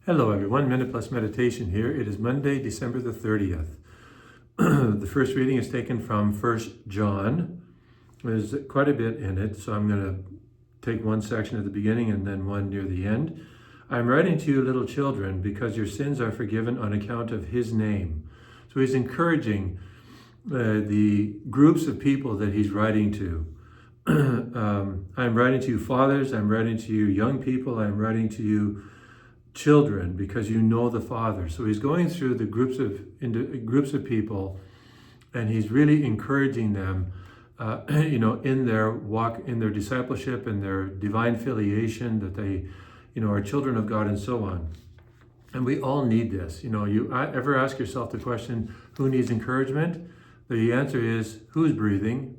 Hello everyone, Minute Plus Meditation here. It is Monday, December the 30th. The first reading is taken from 1 John. There's quite a bit in it, so I'm going to take one section at the beginning and then one near the end. I'm writing to you, little children, because your sins are forgiven on account of his name. So he's encouraging the groups of people that he's writing to. I'm writing to you fathers, I'm writing to you young people, I'm writing to you children, because you know the Father. So he's going through the groups of people, and he's really encouraging them, in their walk, in their discipleship, in their divine filiation, that they, are children of God, and so on. And we all need this. You ever ask yourself the question, who needs encouragement? The answer is, who's breathing?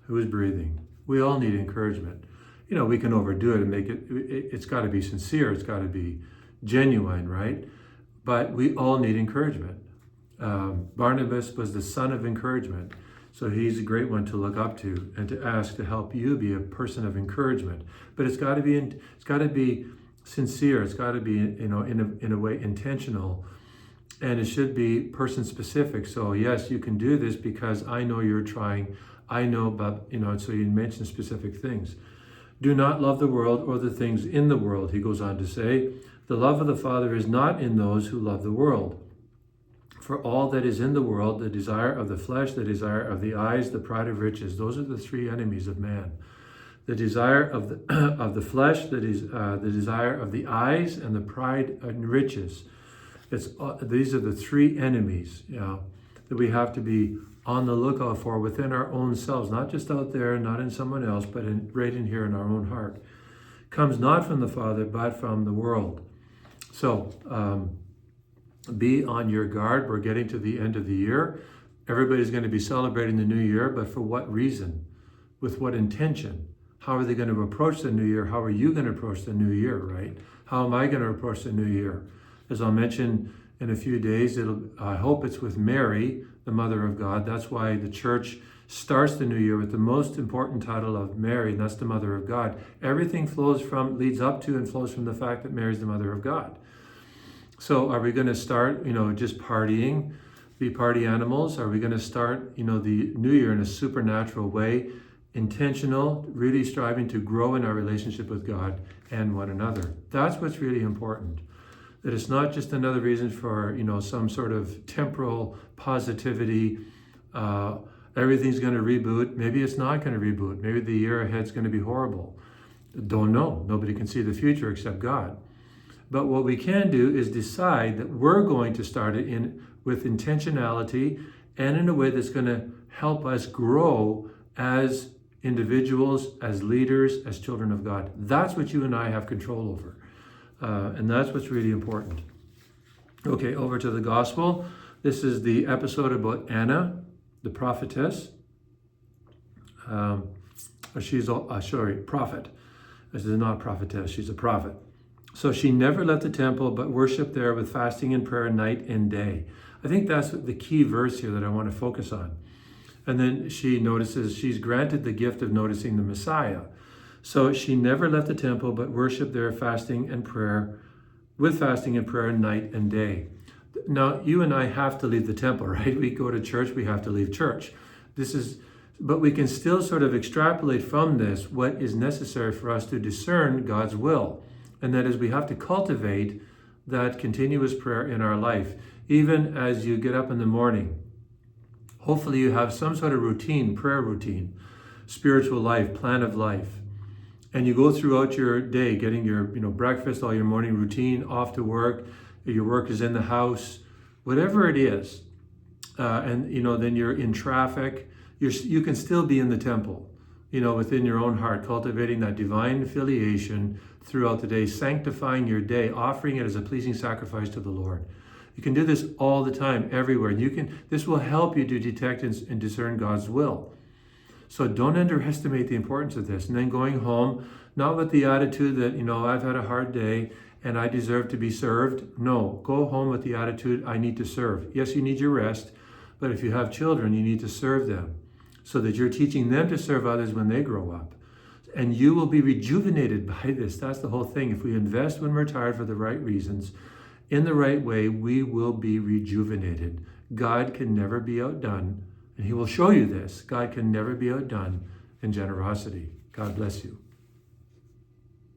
Who's breathing? We all need encouragement. We can overdo it and make it's got to be sincere, it's got to be genuine, right? But we all need encouragement. Barnabas was the son of encouragement. So he's a great one to look up to and to ask to help you be a person of encouragement. But it's got to be sincere, it's got to be, in a way intentional, and it should be person specific. So yes, you can do this because I know you're trying, I know about, so you mention specific things. Do not love the world or the things in the world, he goes on to say. The love of the Father is not in those who love the world. For all that is in the world, the desire of the flesh, the desire of the eyes, the pride of riches, those are the three enemies of man. The desire of the flesh, the desire of the eyes, and the pride and riches. These are the three enemies that we have to be on the lookout for within our own selves, not just out there, not in someone else, but right in here in our own heart. Comes not from the Father, but from the world. So be on your guard. We're getting to the end of the year. Everybody's going to be celebrating the new year, but for what reason? With what intention? How are they going to approach the new year? How are you going to approach the new year, right? How am I going to approach the new year? As I'll mention in a few days, I hope it's with Mary, the Mother of God. That's why the church starts the new year with the most important title of Mary, and that's the Mother of God. Everything leads up to and flows from the fact that Mary's the Mother of God. So are we going to start, just partying, be party animals? Are we going to start, the new year in a supernatural way, intentional, really striving to grow in our relationship with God and one another? That's what's really important. That it's not just another reason for, some sort of temporal positivity. Everything's going to reboot. Maybe it's not going to reboot. Maybe the year ahead's going to be horrible. Don't know. Nobody can see the future except God. But what we can do is decide that we're going to start it with intentionality and in a way that's going to help us grow as individuals, as leaders, as children of God. That's what you and I have control over. And that's what's really important. Okay, over to the gospel. This is the episode about Anna, the prophetess. Prophet. This is not prophetess, she's a prophet. So she never left the temple, but worshiped there with fasting and prayer night and day. I think that's the key verse here that I want to focus on. And then she notices she's granted the gift of noticing the Messiah. So she never left the temple, but worshiped there with fasting and prayer night and day. Now, you and I have to leave the temple, right? We go to church, we have to leave church. But we can still sort of extrapolate from this what is necessary for us to discern God's will. And that is, we have to cultivate that continuous prayer in our life. Even as you get up in the morning, hopefully you have some sort of routine, prayer routine, spiritual life, plan of life. And you go throughout your day, getting your breakfast, all your morning routine, off to work, your work is in the house, whatever it is. And then you're in traffic. You can still be in the temple, within your own heart, cultivating that divine filiation throughout the day, sanctifying your day, offering it as a pleasing sacrifice to the Lord. You can do this all the time, everywhere. This will help you to detect and discern God's will. So don't underestimate the importance of this. And then going home, not with the attitude that, I've had a hard day and I deserve to be served. No, go home with the attitude, I need to serve. Yes, you need your rest, but if you have children, you need to serve them so that you're teaching them to serve others when they grow up. And you will be rejuvenated by this. That's the whole thing. If we invest when we're tired for the right reasons, in the right way, we will be rejuvenated. God can never be outdone, and he will show you this. God can never be outdone in generosity. God bless you.